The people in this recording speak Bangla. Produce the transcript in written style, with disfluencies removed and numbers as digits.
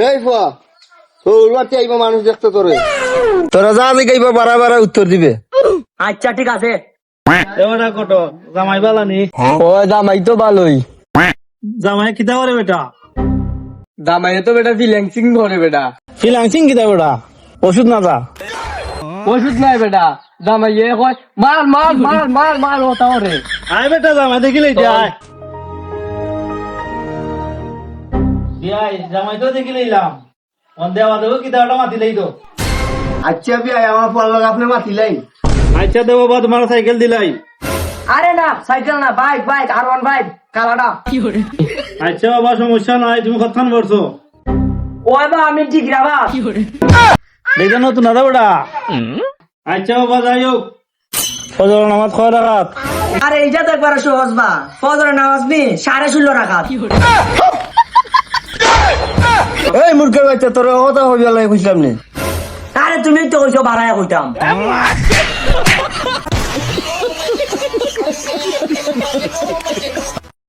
এই ফুয়া তোর বাড়িতে আইবা মানুষ দেখতে তোরে তোরা যা দিকে বারা বারা উত্তর দিবে। আচ্ছা ঠিক আছে। এবারে কত জামাই বালানি? ও জামাই তো ভালোই। জামাই কিতা করে বেটা? জামাই তো বেটা ফিল্যান্সিং করে বেটা। ফিলাংসিং কিতা বেটা? ওষুধ না যা ওষুধ নাই বেটা, জামাই কয় মার মার মার মার মার ওটা ওরে। আয় বেটা জামাই দেখিলেই যায়। বিয়াই জামাই তো দেখিলাম। মন দেওয়া দেবো কিতাটা মাতিলেই তো। আচ্ছা বিয়া আমার পর আপনি মাতিলাই। আচ্ছা দেবো বা তোমার সাইকেল দিলাই। আরে না সাইকেল না, বাইক বাইক R1 বাইক কালাটা। আচ্ছা বাবা সমস্যা নাই, তুমি কতক্ষণ বলছো? ওই বা আমি ঠিক রাবা। দেখে নতুন না বেটা। আচ্ছা বাবা যাই হোক, ফজর নামাজ কয় রাকাত? আরে এইটা তো একবার সহজ বা, ফজরের নামাজ নি 16.5 রাকাত। এই মূর্খের বাচ্চা তোর কথা হইয়া লাগে বুঝলাম না। আরে তুমি তো কইছো বাড়ায়া কইতাম।